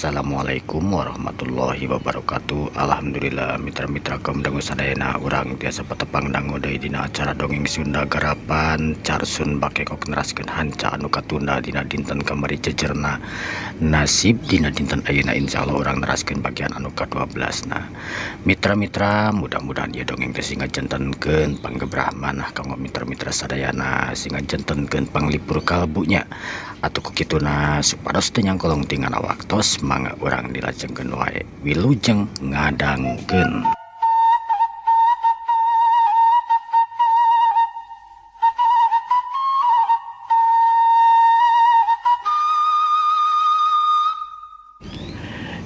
Assalamualaikum warahmatullahi wabarakatuh. Alhamdulillah mitra-mitra kaum dangu sadayana urang tiasa patepang dangu deui dina acara dongeng Sunda garapan Carsun bakekok neraskeun hanca anu katunda dina dinten kamari jejerna nasib dina dinten ayeuna insyaallah urang neraskeun bagian anu ka-12. Nah mitra-mitra mudah-mudahan ieu dongeng teh sing ngajentenkeun panggebrah manah kanggo mitra-mitra sadayana sing ngajentenkeun panglipur kalbunya atau kukituna supados teu nyangkolong tingana waktos mangga urang dilajengkeun wae wilujeng ngadangkeun.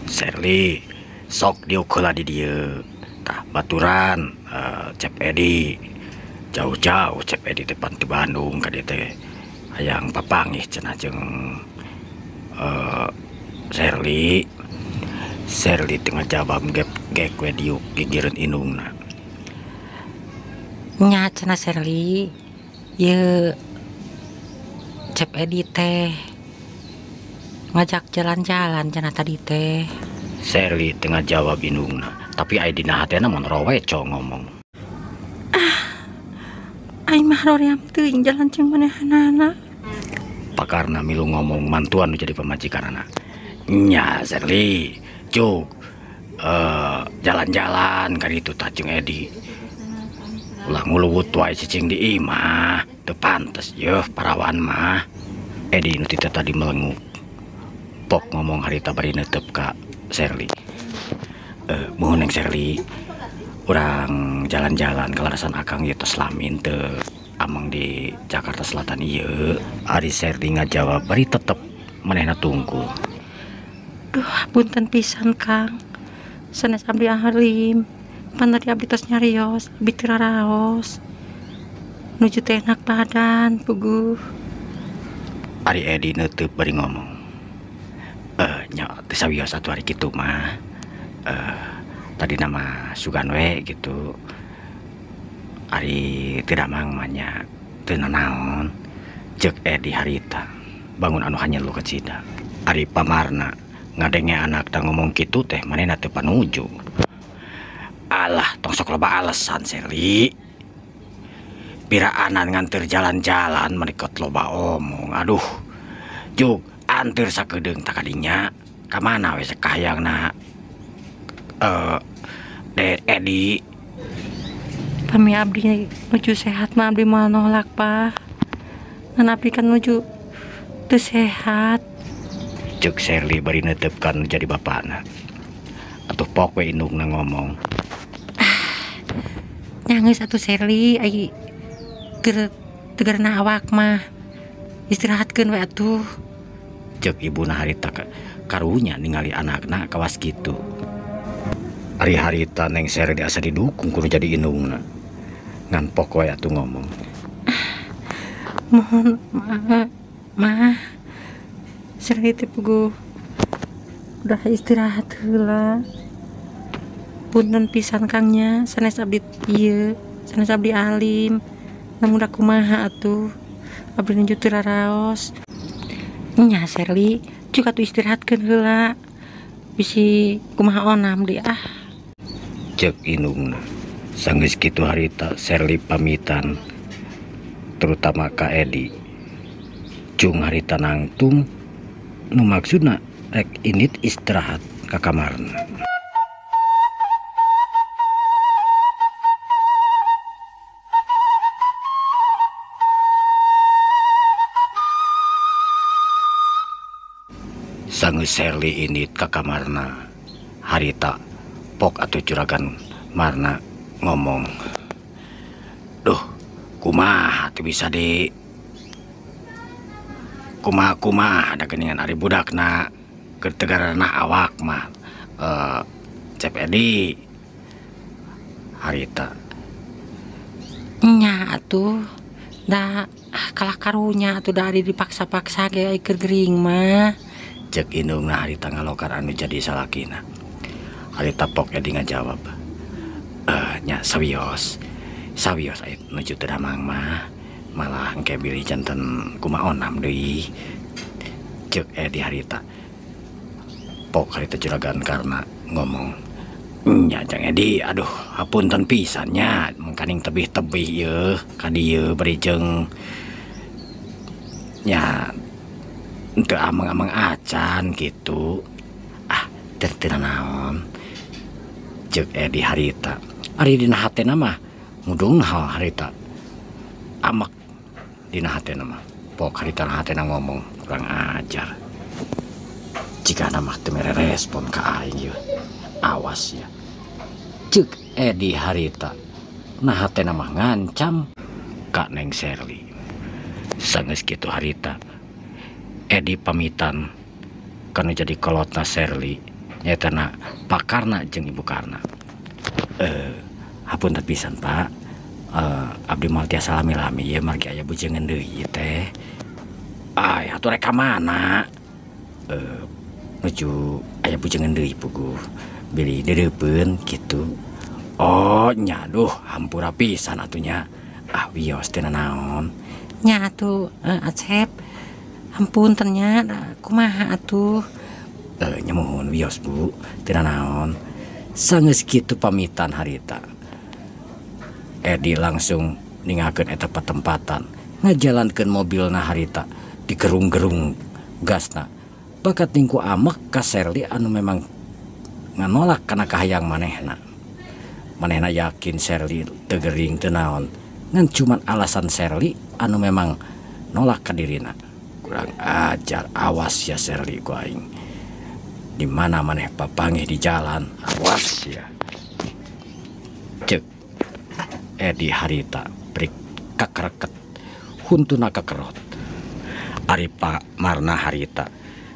Serli sok diukeula di dieu tah baturan Cep Edi jauh-jauh Cep Edi depan di Bandung ka dieu teh hayang papangih cenah jeung Serli tengah jawab gek we diuk gigireun indungna. Nya cenah Serli ye Cep Edi teh ngajak jalan-jalan cenah tadi teh. Serli tengah jawab indungna, tapi aya dina hatena mun roweco ngomong. Ai mah roream teuing jalan jeung manehanana. Pakarna milu ngomong mantuan nu jadi pamajikan anak. Nya Serli cuk jalan-jalan ka ditu tah jeung Edi. Ulah nguluwut wae cicing di imah teu pantes yeuh parawan mah. Edi nu tita tadi melenguk pok ngomong harita bari neuteup ka Serli. Muhun neng Serli, urang jalan-jalan ke larasan akang ieu tos lamin teu amang di Jakarta Selatan ieu. Ari Serli ngajawab bari tetep manehna tunggu. Duh punten pisan Kang, sanes abdi alim panari abdi tos nyarios abdi teu raraos nuju teh enak badan puguh. Ari Edi neuteub bari ngomong, nya teu sawios atuh ari kitu mah. Tadi nama sugan we gitu. Ari teu damang mah nya teu nanaon ceuk Edi harita bangun anu hanyel lu kecida. Ari pamarna ngadenge anak teh ngomong kitu teh manehna teu panuju. Alah tong sok loba alesan Serli. Piraanan nganter jalan-jalan menikot loba omong. Aduh juk anteur sakedeung tak kadinya ka mana we sakahayangna Edi. Pami abdi nuju sehat mah abdi moal nolak Pak. Ngan abdi kan nuju teu sehat. Cuk Serli bari neuteup jadi bapana. Atuh pok we indungna ngomong. Nya geus atuh Serli ai tegerna awak mah. Istirahatkeun we atuh. Cuk ibuna harita karunya ningali anakna kawas kitu. Ari harita neng Serli asa didukung kudu jadi indungna. Ngan pok we atuh ngomong. Mohon mah Serli teh puguh udah istirahat heula. Punten pisan Kangnya, sanes abdi ieu, sanes abdi alim. Lamun da kumaha atuh? Abdi nuju teu raraos. Nya Serli, cuk atuh istirahatkeun heula. Bisi kumaha onam deui ah. Ceuk indungna. Sanggeus kitu harita Serli pamitan terutama ka Edi. Cung harita nangtung nu maksudna rek init istirahat ka kamarna. Sanggeus Serli init ka kamarna harita pok atuh juragan marna ngomong, duh kumaha teu bisa di kumaha ada geningan ari budakna keur tegarana awak mah. Cep Edi harita. Nya atuh da kalah karunya atuh da ari dipaksa-paksa ge keur gering mah. Cek indungna harita ngalokar anu jadi salakina. Harita pok Edi ngajawab, nya sawios aya nuju teu damang mah malah engke bilih janten kumaha onam deui. Ceuk Edi harita. Pok harita juragan karena ngomong, nya Jang Edi, aduh hapunten pisannya mengkaning tebih-tebih ye kadieu berijeng nya teu ameng-ameng acan gitu. Ah, teu naon. Ceuk Edi harita. Ari dina hatena mah mudung naon harita. Amak dina hatena mah. Pok harita hatena ngomong kurang ajar. Jika nama teu mere respon ka aing ye. Awas ya. Ceuk Edi harita. Nah hatena mah ngancam ka Neng Sherly. Sanes kitu harita. Edi pamitan kanu jadi kolotna Sherly nyatana Pak Karna jeung Ibu Karna. Hapunten pisan Pak. Abdi moal tiasa lami-lami ye margi aya bujengeun deui teh. Ai atuh rek ka mana? Nuju aya bujengeun deui puguh. Bili direupeun kitu. Oh nya duh hampura pisan atunya. Ah wios teu naon. Nya atuh Acep. Ampun ternyata kumaha atuh. Nyamuhun wios Bu, teu naon. Sageus kitu pamitan harita. Edi langsung ningakeun eta patempatan, ngajalankeun mobilna harita di gerung-gerung gasna. Bakat tingku amek ka Sherly anu memang nganolak kana kahayang manehna. Manehna yakin Sherly teu gering teu naon. Ngan cuman alasan Sherly anu memang nolak ka dirina. Kurang ajar, awas ya Sherly ku aing. Di mana maneh papangih di jalan, awas ya. Cek Edi harita brik kakereket huntuna kakerot. Ari Pak Marna harita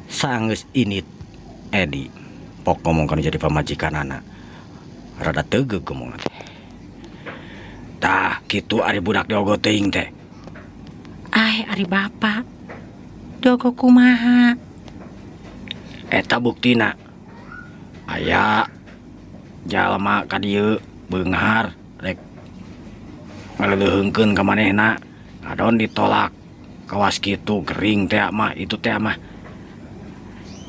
sageus init Edi pok ngomong kana jadi pamajikanana. Rada teugeg ngomongna teh. Tah kitu ari budak diogo teuing teh. Ai ari bapak. Dogo kumaha? Eta buktina aya jalma ka dieu beunghar rek ngaleuleungkeun ka manehna ngadon ditolak kawas kitu gering teh mah itu teh mah.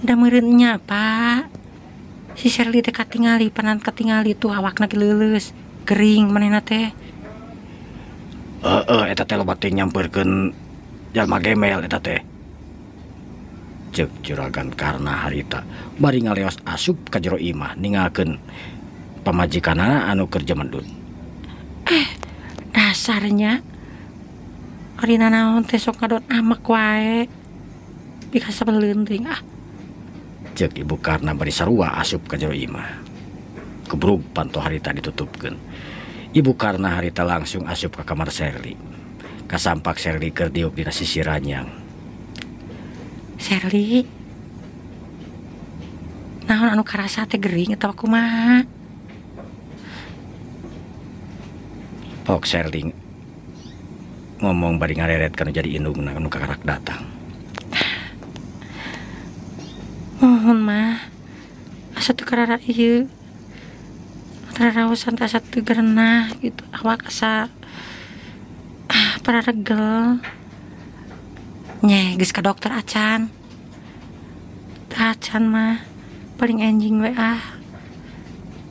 Da meureun nya Pak. Si Sherly teh katingali panan katingali tuh awakna ge leuleus gering manehna teh. Eta teh loba teh nyampeurkeun jalma gemel eta teh. Ceuk juragan Karna harita bari ngaleos asup ka jero imah ningakeun pamajikanana anu kerja mendut. Dasarnya arina naon teh sok ngadon amek wae. Bika sabeleunteuing ah. Ceuk Ibu Karna bari sarua asup ka jero imah. Kebrug panto harita ditutupkeun. Ibu Karna harita langsung asup ka kamar Sherly. Kasampak Sherly keur diuk dina sisi ranjang. Sherly, naon anu karasa teh gering atawa kumaha? Pok Sherly ngomong bari ngareret kana jadi indungna anu kakarak datang. Mohon mah, asa teu karara ieu. Raraosan teh asa teu gerenah gitu. Awak asa pararegel. Nyeh geus ka dokter acan. Acan mah paling enjing we ah.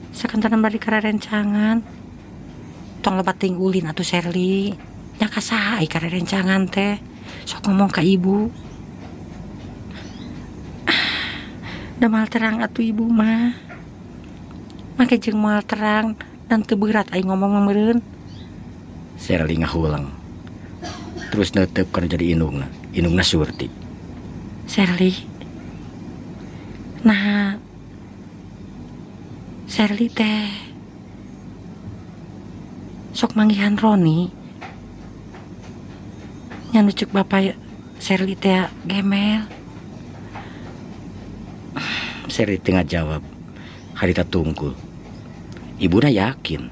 Sakantanan bari kararencangan. Tong lebat ting ulin atuh Sherly. Nya kasaha ai kararencangan teh. Sok ngomong ka ibu. Da moal terang atuh ibu mah. Make jeung moal terang dan teu berat ai ngomong meureun. Sherly ngahulang. Terus neuteup kana jadi indungna. Indungna Surti. Sherly. Nah, Sherly teh sok manggihan Roni. Nya nucuk bapak Sherly teh gemel. Sherly tengah jawab. Harita tungkul. Ibuna yakin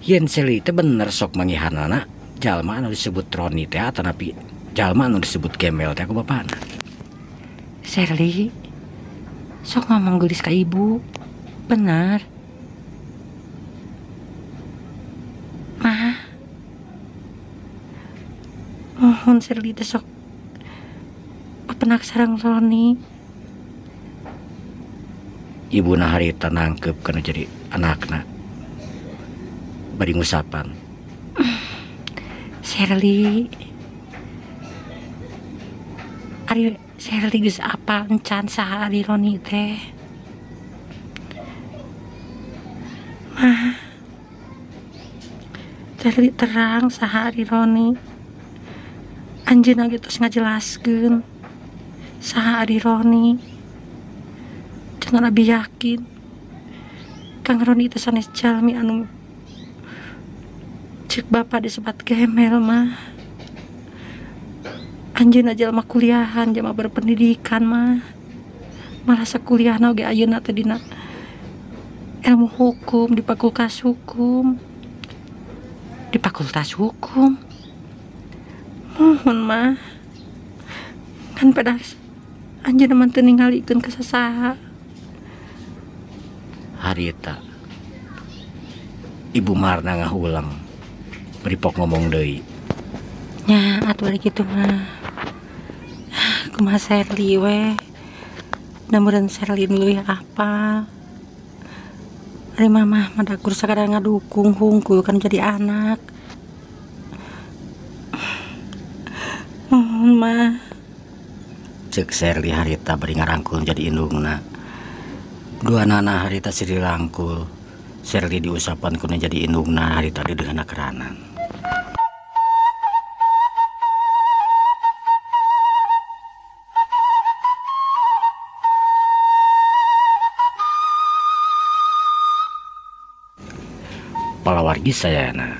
yen Sherly teh bener sok manggihanana jalma anu disebut Roni teh atanapi jalma anu disebut gemel teh ku bapana. Sherly, sok ngomong gelis ka ibu. Benar. Mah, mohon Sherly teh sok penak sareng Roni. ibuna harita nangkep kana jadi anakna bari ngusapan. Sherly, ari Sherly geus apal encan saha ari Roni teh. Mah, Sherly terang saha ari Roni. Anjeunna ge tos ngajelaskeun saha ari Roni. Cenah abi yakin Kang Roni teh sanes jalmi anu cek bapak disebat gemel mah. Anjeunna jalma kuliahan, jalma berpendidikan mah. Malah sakuliahna oge ayeuna teh dina ilmu hukum di fakultas hukum. Di fakultas hukum. Mohon mah. Kan pedas anjeunna mah teu ningalikeun ka sasaha. Harita Ibu Marna ngahulang beripok ngomong deui. Nya atuh ari kitu mah. Kumaha Sherly we. Namureun Sherly leuwih apal. Ari mamah madakur sakadar ngadukung hungkul kan jadi anak. Mohon mah. Cek Sherly harita bari ngarangkul jadi indungna. Dua anak harita siri rangkul. Sherly diusapan kuna jadi indungna harita dideungeuna keranan. Palawargi sayana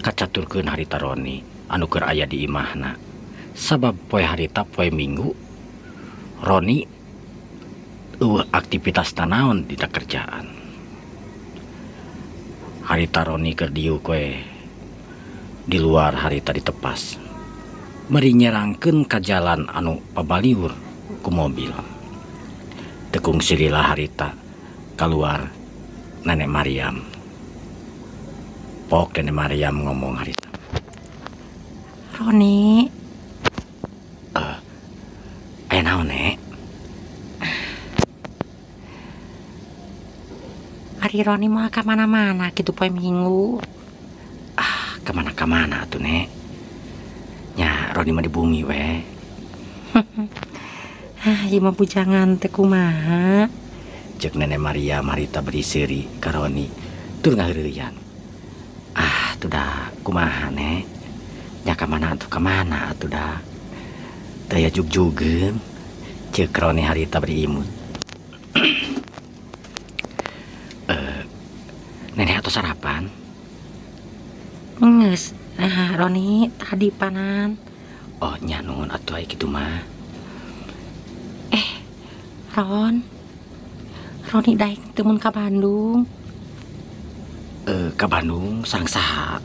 kacaturkeun harita Roni anu keur aya di imahna. Sabab poe harita poe Minggu Roni aktivitas naon dina kerjaan. Harita Roni keur diuk we di luar harita ditepas. Meri nyerangkeun ka jalan anu pabaliur ku mobil. Tekung sirila harita keluar Nenek Mariam. Pok Nenek Mariam ngomong harita. Roni, Aya naon, Nek? ari Roni mah ka mana-mana kitu poe Minggu. Kemana-kemana tuh, Nek? Nya Roni mah di bumi we. Ieu mah bujangan teh kumaha. Cek Nenek Maria harita beri seri karoni tur ngaheureuyan. Tuh dah kumaha, Nek? Nya kamana atuh dah. Daya jug-jugeun cek Roni harita beri imut. Nenek atuh sarapan? Geus, Roni tadi panan. Oh nya nuhun atuh aya kitu mah. Roni daek teu mun ka Bandung. Ka Bandung sareng saha?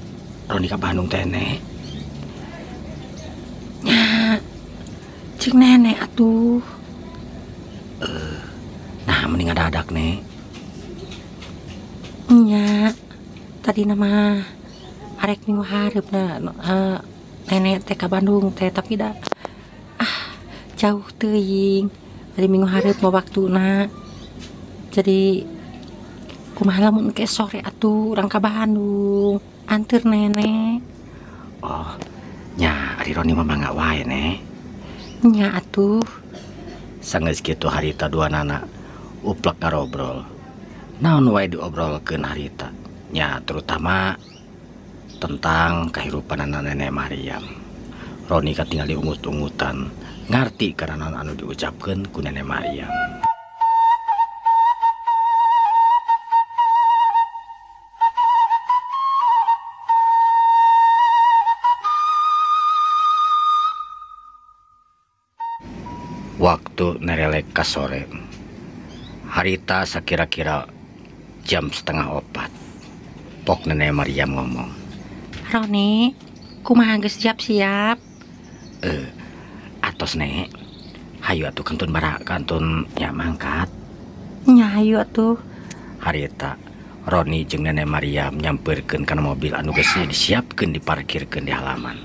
Roni ka Bandung teh, Nek? Nya cik nenek atuh. Nah mending ngadadak, Nek. Nya tadi nama arek minggu hareupna nenek teh ka Bandung teh tapi da jauh teuing. Ari minggu hareup mah waktuna. Jadi kumaha lamun ke sore atuh urang ka Bandung anteur nenek. Oh nya ari Roni mah mangga wae, Nek. Nya atuh. Sanggeus kitu harita dua nana uplek ngarobrol. Naon wae diobrolkeun harita. Nya terutama tentang kehidupan Nenek Mariam. Roni katingali ungut-ungutan ngarti karena anu diucapkeun ku Nenek Mariam. Waktu nerelek ka sore, harita sakira-kira jam 3:30. Pok Nenek Mariam ngomong. Roni, kumaha geus siap-siap? Atos, Nek. Hayu atuh kantun bara kantun nya mangkat. Nya hayu atuh. Harita Roni jeung Nenek Mariam nyampeurkeun kana mobil anu geus disiapkeun diparkirkeun di halaman.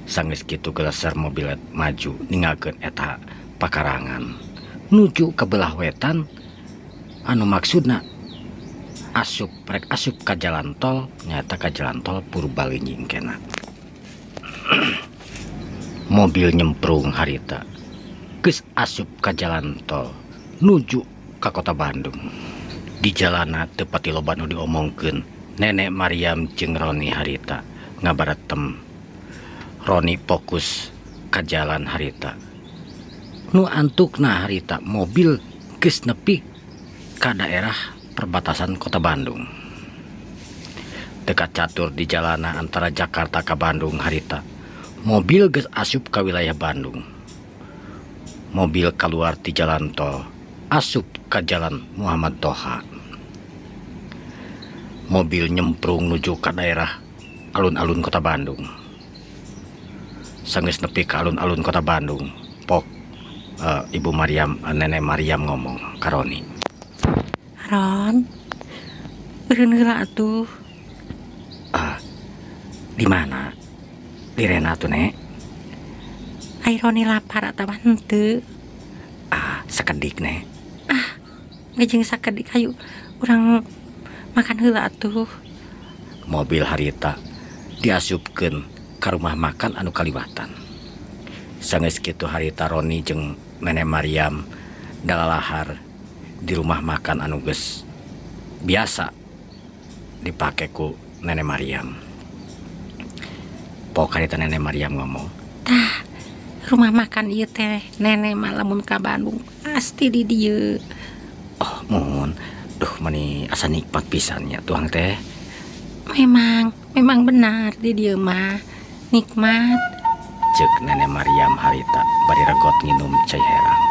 Sanggeus kitu geleser mobil maju ninggalkeun eta pakarangan nuju ke belah wetan anu maksudna asup ka jalan tol, nyata ka jalan tol Purbalinging kena. Mobil nyemprung harita geus asup ka jalan tol nuju ka kota Bandung. Di jalana teu pati loba nu diomongkeun Nenek Mariam jeung Roni harita ngabaratem. Roni fokus ka jalan harita. Nu antukna harita mobil geus nepi ka daerah perbatasan kota Bandung. Dekat catur di jalana antara Jakarta ke Bandung harita. Mobil geus asup ka wilayah Bandung. Mobil keluar di jalan tol asup ka jalan Muhammad Toha. Mobil nyemprung nuju ka daerah alun-alun kota Bandung. Sanggeus nepi ka alun-alun kota Bandung, pok Ibu Mariam, Nenek Mariam ngomong ka Roni. Ron, eureun heula atuh. Di mana? Di Rena tuh, Nek. Ai Roni lapar atawa henteu? Sakedik, Nek. Ngejeng sakedik hayu urang makan heula atuh. Mobil harita diasupkeun ka rumah makan anu kaliwatan. Sanggeus kitu harita Roni jeung Nenek Mariam dalalahar di rumah makan anu geus biasa dipake ku Nenek Mariam. Pok harita Nenek Mariam ngomong, Tah, rumah makan ieu teh nenek mah lamun ka Bandung pasti di dieu. oh mun, duh mani asa nikmat pisannya tuang teh. Memang benar di dieu mah nikmat. Cek Nenek Mariam harita bari regot nginum cai herang.